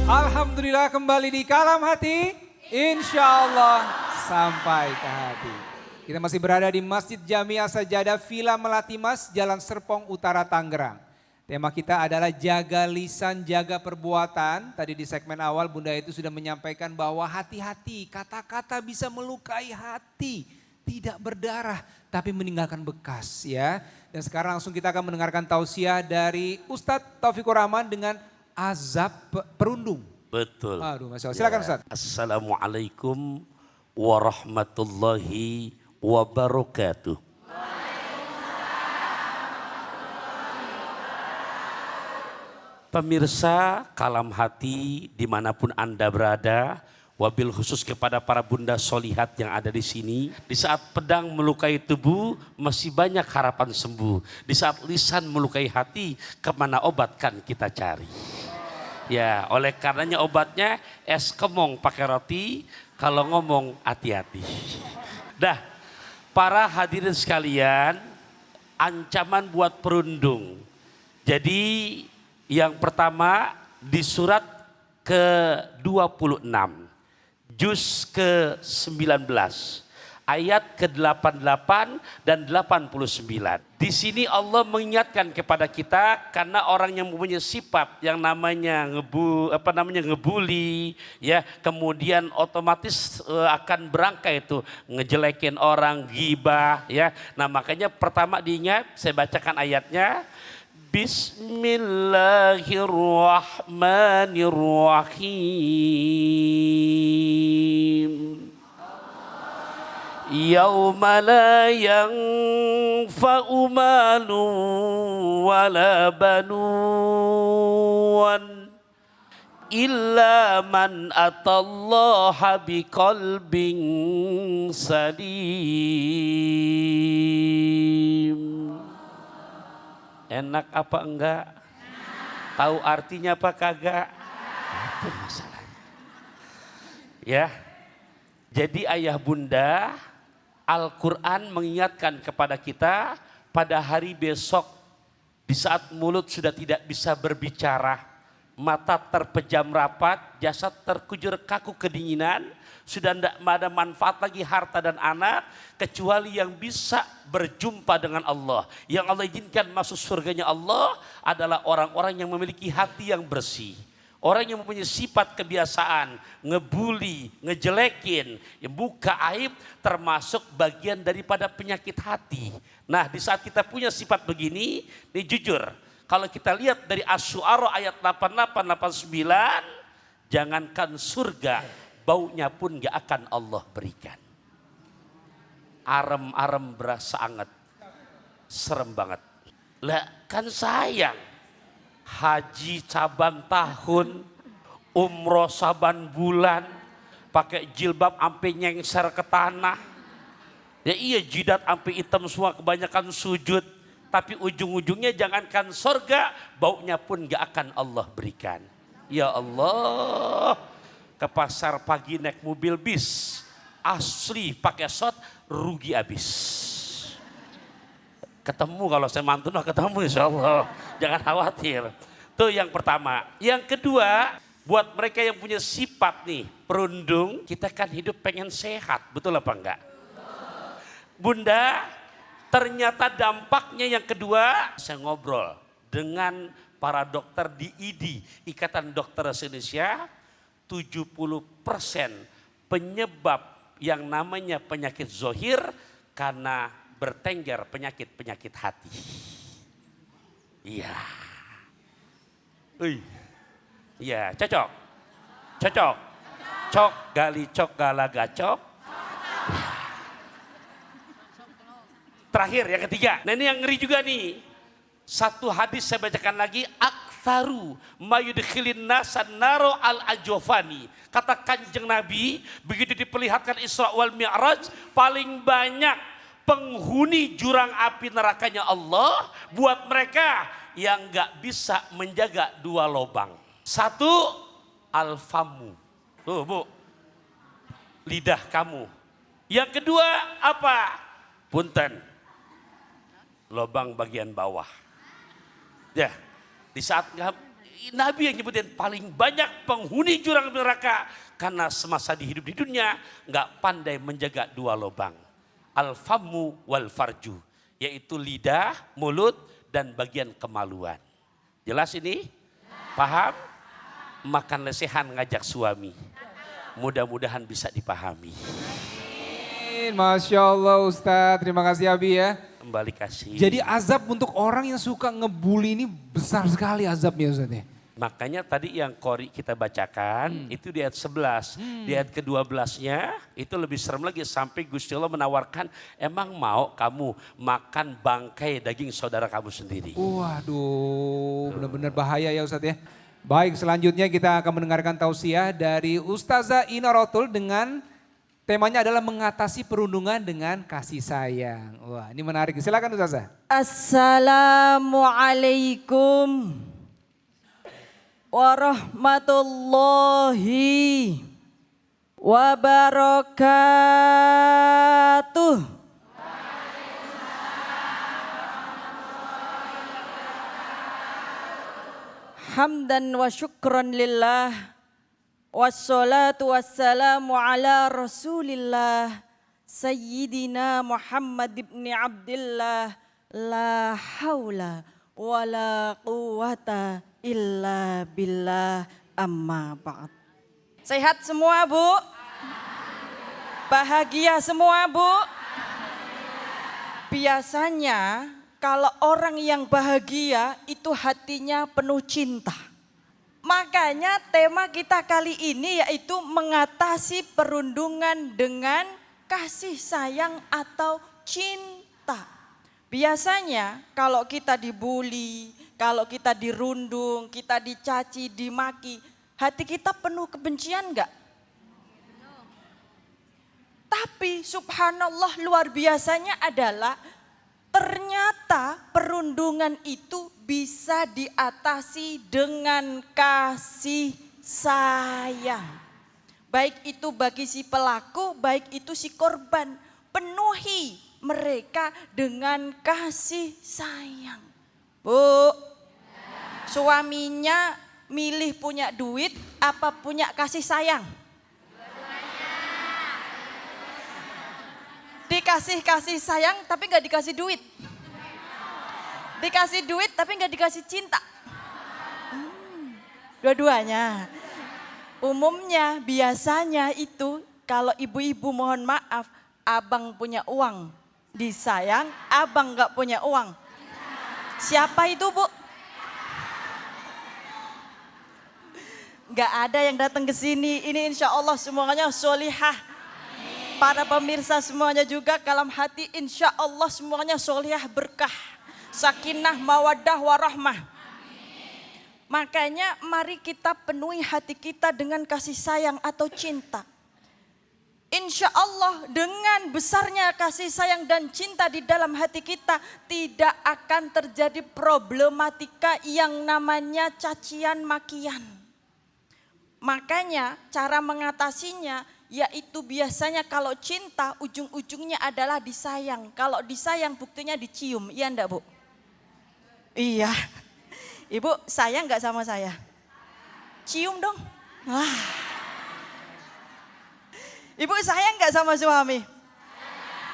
Alhamdulillah kembali di Kalam Hati, insya Allah sampai ke hati. Kita masih berada di Masjid Jamiah Sajadah Villa Melati Mas, Jalan Serpong Utara, Tangerang. Tema kita adalah jaga lisan, jaga perbuatan. Tadi di segmen awal Bunda itu sudah menyampaikan bahwa hati-hati, kata-kata bisa melukai hati. Tidak berdarah tapi meninggalkan bekas ya. Dan sekarang langsung kita akan mendengarkan tausiah dari Ustadz Taufikur Rahman dengan azab perundung. Betul. Aduh, Masya Allah. Silakan Ustaz. Assalamualaikum warahmatullahi wabarakatuh. Pemirsa Kalam Hati dimanapun Anda berada, wabil khusus kepada para bunda solihat yang ada di sini. Di saat pedang melukai tubuh, masih banyak harapan sembuh. Di saat lisan melukai hati, kemana obat kan kita cari. Ya, oleh karenanya obatnya es kemong pakai roti, kalau ngomong hati-hati. Dah, para hadirin sekalian, ancaman buat perundung. Jadi yang pertama di surat ke-26, juz ke-19, ayat ke-88 dan 89. Di sini Allah mengingatkan kepada kita karena orang yang mempunyai sifat yang namanya ngebully, ya, kemudian otomatis akan berangkai itu ngejelekin orang, ghibah, ya. Nah, makanya pertama diingat, saya bacakan ayatnya. Bismillahirrahmanirrahim. Yauma la yanfa'u malun wala banun illa man atallaha biqalbin salim. Enak apa enggak? Tahu artinya apa kagak? Itu masalahnya. Ya. Jadi ayah bunda, Al-Quran mengingatkan kepada kita pada hari besok di saat mulut sudah tidak bisa berbicara, mata terpejam rapat, jasad terkujur kaku kedinginan, sudah tidak ada manfaat lagi harta dan anak kecuali yang bisa berjumpa dengan Allah. Yang Allah izinkan masuk surganya Allah adalah orang-orang yang memiliki hati yang bersih. Orang yang mempunyai sifat kebiasaan, ngebully, ngejelekin, yang buka aib termasuk bagian daripada penyakit hati. Nah, di saat kita punya sifat begini, ini jujur, kalau kita lihat dari Asy-Syu'ara ayat 88-89, jangankan surga, baunya pun gak akan Allah berikan. Arem-arem berasa anget, serem banget. Lah kan sayang. Haji saban tahun, umroh saban bulan, pakai jilbab sampai nyengser ke tanah. Ya iya, jidat sampai hitam semua, kebanyakan sujud. Tapi ujung-ujungnya jangankan surga, baunya pun gak akan Allah berikan. Ya Allah, ke pasar pagi naik mobil bis, asli pakai shot, rugi abis. Ketemu kalau saya mantun, ketemu insya Allah. Jangan khawatir. Itu yang pertama. Yang kedua, buat mereka yang punya sifat nih, perundung, kita kan hidup pengen sehat. Betul apa enggak? Bunda, ternyata dampaknya yang kedua, saya ngobrol dengan para dokter di IDI, Ikatan Dokter Indonesia, 70% penyebab yang namanya penyakit zohir karena bertengger penyakit-penyakit hati. Iya. Iya, cocok. Cocok. Cok gali cok gala gacok. Terakhir yang ketiga. Nah, ini yang ngeri juga nih. Satu hadis saya bacakan lagi, aktsaru mayudkhilin nasan naro al ajofani. Kata Kanjeng Nabi, begitu diperlihatkan Isra wal Mi'raj, paling banyak penghuni jurang api nerakanya Allah buat mereka yang gak bisa menjaga dua lubang. Satu, alfamu. Tuh bu, lidah kamu. Yang kedua apa? Punten, lubang bagian bawah. Ya, di saat Nabi yang nyebutin paling banyak penghuni jurang neraka karena semasa hidup di dunia nggak pandai menjaga dua lubang, al-famu wal farju, yaitu lidah, mulut dan bagian kemaluan. Jelas ini? Paham? Makan lesehan ngajak suami. Mudah-mudahan bisa dipahami. Masya Allah Ustadz, terima kasih Abi ya. Kembali kasih. Jadi azab untuk orang yang suka ngebully ini besar sekali azabnya Ustadz ya. Makanya tadi yang Qori kita bacakan itu di ayat 11. Di ayat ke-12-nya itu lebih serem lagi sampai Gusti Allah menawarkan, emang mau kamu makan bangkai daging saudara kamu sendiri. Waduh, benar-benar bahaya ya Ustadz ya. Baik, selanjutnya kita akan mendengarkan tausiah dari Ustazah Ina Rotul dengan temanya adalah mengatasi perundungan dengan kasih sayang. Wah, ini menarik. Silakan Ustazah. Assalamualaikum warahmatullahi wabarakatuh. Hamdan wa syukran lillah, wassalatu wassalamu ala rasulillah, Sayyidina Muhammad ibn Abdillah, la hawla wa la quwata illa billah, amma ba'd. Sehat semua Bu? Bahagia semua Bu? Biasanya kalau orang yang bahagia itu hatinya penuh cinta. Makanya tema kita kali ini yaitu mengatasi perundungan dengan kasih sayang atau cinta. Biasanya kalau kita dibully, kalau kita dirundung, kita dicaci, dimaki, hati kita penuh kebencian enggak? Tapi subhanallah luar biasanya adalah ternyata perundungan itu bisa diatasi dengan kasih sayang. Baik itu bagi si pelaku, baik itu si korban. Penuhi mereka dengan kasih sayang. Bu, suaminya milih punya duit apa punya kasih sayang? Dikasih kasih sayang tapi gak dikasih duit. Dikasih duit tapi gak dikasih cinta. Dua-duanya. Umumnya biasanya itu kalau ibu-ibu mohon maaf, abang punya uang disayang, abang gak punya uang. Siapa itu Bu? Gak ada yang datang ke sini. Ini insya Allah semuanya solihah. Para pemirsa semuanya juga dalam hati insya Allah semuanya solihah berkah. Sakinah, mawaddah, warahmah. Makanya mari kita penuhi hati kita dengan kasih sayang atau cinta. Insya Allah dengan besarnya kasih sayang dan cinta di dalam hati kita tidak akan terjadi problematika yang namanya cacian makian. Makanya cara mengatasinya yaitu biasanya kalau cinta ujung-ujungnya adalah disayang. Kalau disayang buktinya dicium, iya enggak Bu? Iya. Ibu sayang enggak sama saya? Cium dong. Wah. Ibu sayang enggak sama suami?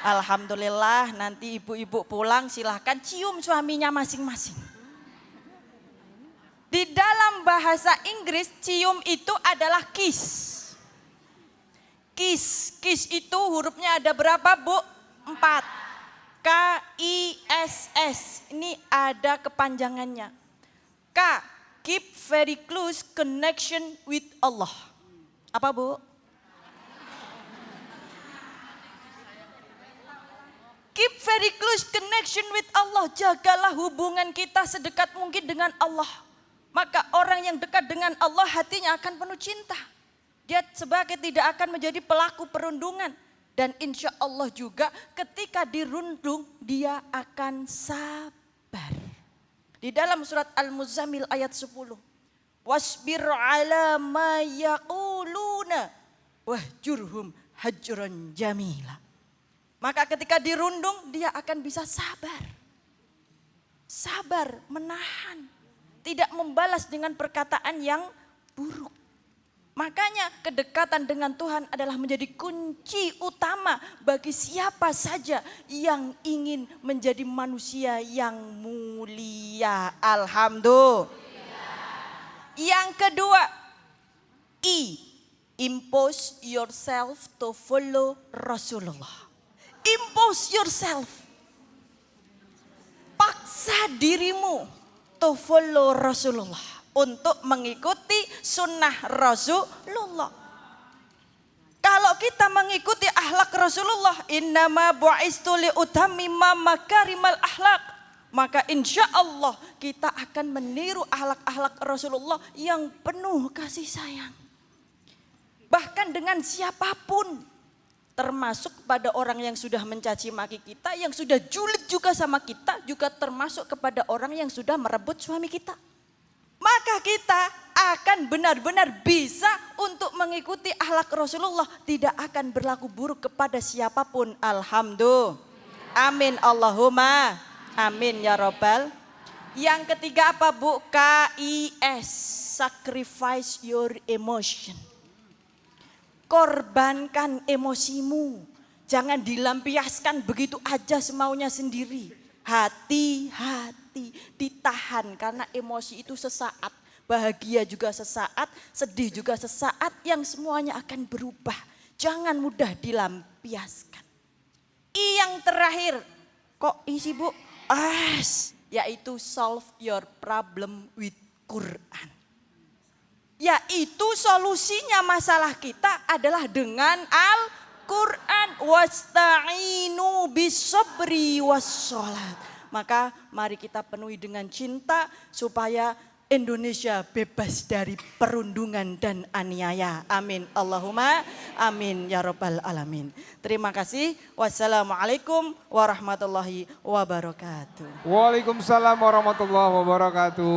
Alhamdulillah, nanti ibu-ibu pulang silahkan cium suaminya masing-masing. Di dalam bahasa Inggris cium itu adalah kiss. Kiss, kiss itu hurufnya ada berapa Bu? 4. K-I-S-S, ini ada kepanjangannya. K, keep very close connection with Allah. Apa Bu? Keep very close connection with Allah. Jagalah hubungan kita sedekat mungkin dengan Allah. Maka orang yang dekat dengan Allah hatinya akan penuh cinta. Dia sebagai tidak akan menjadi pelaku perundungan. Dan insya Allah juga ketika dirundung dia akan sabar. Di dalam surat Al-Muzammil ayat 10. Wasbir ala ma yaquluna wahjurhum hajran jamila. Maka ketika dirundung dia akan bisa sabar. Sabar, menahan. tidak membalas dengan perkataan yang buruk. Makanya kedekatan dengan Tuhan adalah menjadi kunci utama bagi siapa saja yang ingin menjadi manusia yang mulia. Alhamdulillah. Yang kedua, impose yourself to follow Rasulullah. Impose yourself. Paksa dirimu to follow Rasulullah. Untuk mengikuti sunnah Rasulullah. Kalau kita mengikuti akhlak Rasulullah, innama bu'istu liutammima makarimal akhlak, maka insya Allah kita akan meniru akhlak-akhlak Rasulullah yang penuh kasih sayang. Bahkan dengan siapapun, termasuk pada orang yang sudah mencaci maki kita, yang sudah julid juga sama kita, juga termasuk kepada orang yang sudah merebut suami kita. Maka kita akan benar-benar bisa untuk mengikuti akhlak Rasulullah. Tidak akan berlaku buruk kepada siapapun. Alhamdulillah. Amin Allahumma. Amin ya Rabbal. Yang ketiga apa Bu? KIS. Sacrifice your emotion. Korbankan emosimu. Jangan dilampiaskan begitu aja semaunya sendiri. Hati-hati, ditahan karena emosi itu sesaat, bahagia juga sesaat, sedih juga sesaat, yang semuanya akan berubah. Jangan mudah dilampiaskan. Yang terakhir, kok isi Bu? Yaitu solve your problem with Quran. Yaitu solusinya masalah kita adalah dengan Al-Quran. Wasta'inu bisabri wassalat. Maka mari kita penuhi dengan cinta supaya Indonesia bebas dari perundungan dan aniaya. Amin Allahumma amin ya rabbal alamin. Terima kasih. Wassalamualaikum warahmatullahi wabarakatuh. Waalaikumsalam warahmatullahi wabarakatuh.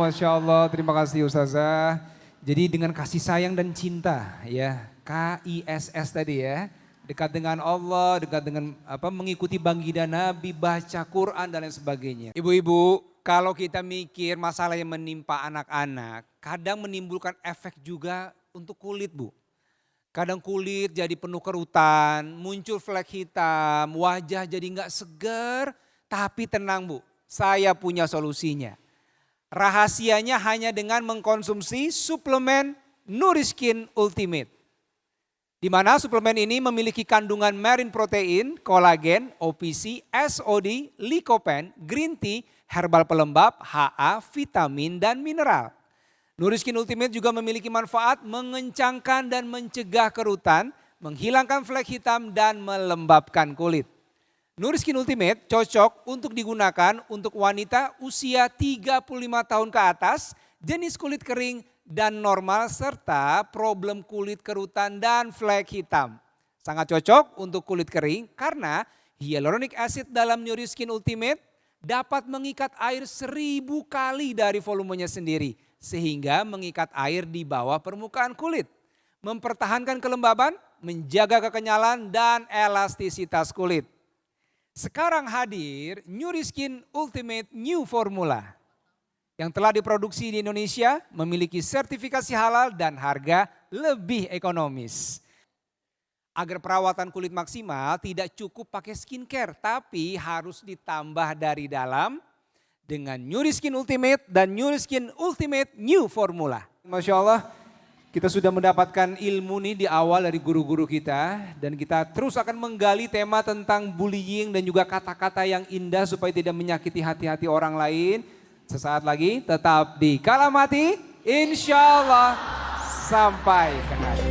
Masya Allah, terima kasih Ustazah. Jadi dengan kasih sayang dan cinta ya, KISS tadi ya, dekat dengan Allah, dekat dengan mengikuti baginda Nabi, baca Quran dan lain sebagainya. Ibu-ibu, kalau kita mikir masalah yang menimpa anak-anak, kadang menimbulkan efek juga untuk kulit Bu. Kadang kulit jadi penuh kerutan, muncul flek hitam, wajah jadi nggak segar, tapi tenang Bu, saya punya solusinya. Rahasianya hanya dengan mengkonsumsi suplemen Nuriskin Ultimate. Di mana suplemen ini memiliki kandungan marine protein, kolagen, OPC, SOD, lycopene, green tea, herbal pelembab, HA, vitamin dan mineral. Nuriskin Ultimate juga memiliki manfaat mengencangkan dan mencegah kerutan, menghilangkan flek hitam dan melembabkan kulit. Nuriskin Ultimate cocok untuk digunakan untuk wanita usia 35 tahun ke atas, jenis kulit kering dan normal serta problem kulit kerutan dan flek hitam. Sangat cocok untuk kulit kering karena hyaluronic acid dalam Nuriskin Ultimate dapat mengikat air 1000 kali dari volumenya sendiri sehingga mengikat air di bawah permukaan kulit. Mempertahankan kelembaban, menjaga kekenyalan dan elastisitas kulit. Sekarang hadir Nuriskin Ultimate New Formula yang telah diproduksi di Indonesia, memiliki sertifikasi halal dan harga lebih ekonomis. Agar perawatan kulit maksimal tidak cukup pakai skincare, tapi harus ditambah dari dalam dengan Nuriskin Ultimate dan Nuriskin Ultimate New Formula. Masya Allah, kita sudah mendapatkan ilmu nih di awal dari guru-guru kita dan kita terus akan menggali tema tentang bullying dan juga kata-kata yang indah supaya tidak menyakiti hati-hati orang lain. Sesaat lagi tetap di Kalam Hati, insya Allah sampai ke hari.